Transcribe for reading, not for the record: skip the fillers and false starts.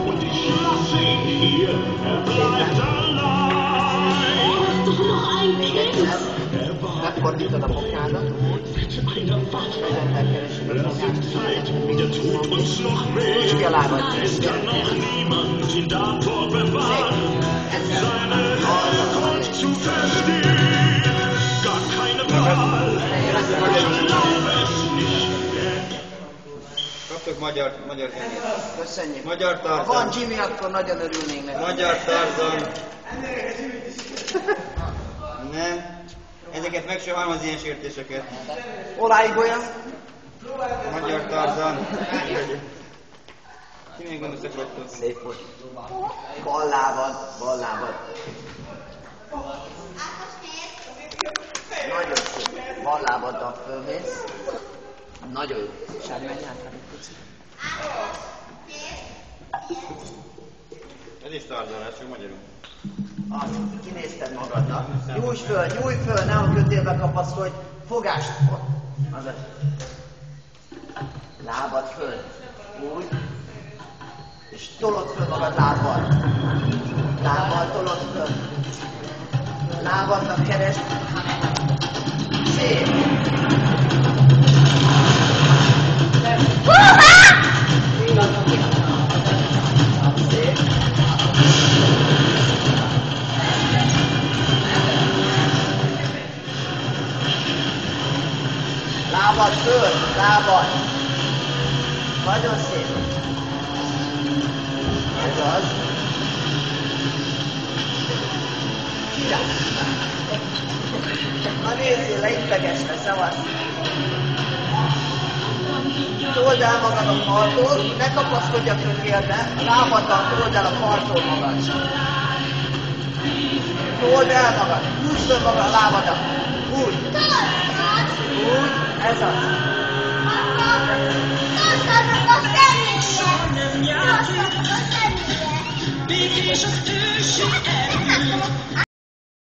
Und ich lasse ihn hier, er bleibt allein. Du hast doch noch ein Kind. Megfordítod a bokádat, Es ist Zeit, der tut uns noch weh. Es kann noch niemand ihn davor bewahren, seine Herkunft zu verstehen. Gar keine Wahl, ich glaube es nicht. Kaptok magyar zenét. köszönjük. Magyar Ha van Tarzan. Jimmy, akkor nagyon örülnénk neki. Magyar Tarzan. Nem. Ezeket meg sem hallom az ilyen sértéseket. Olajgolya. Magyar Tarzan. Ti milyen gondosak vagytok? Szép volt. Bal lábad. Nagyon szép. Bal lábaddal fölmész. Nagyon jó. Sári, menj át egy picit. Ez is Tarzan, ez csak magyarul. Azt kinézted magadnak. Nyújj föl, ne a kötélbe kapaszkodj. Fogást. Az a... Lábad föl. Úgy. És tolod föl magad lábbal. Lábbal tolod föl. Lábadnak keresd. Szép. Szép. Lábad föl, lábad. Nagyon szép. Ez az. Na nézzél, leittegesve, szevasz. Told el magad a faltól, ne kapaszkodj a kötélbe, a lábaddal told el a faltól magad. Told el magad, húzd föl magad a lábadat. Úgy. Úgy, ez az.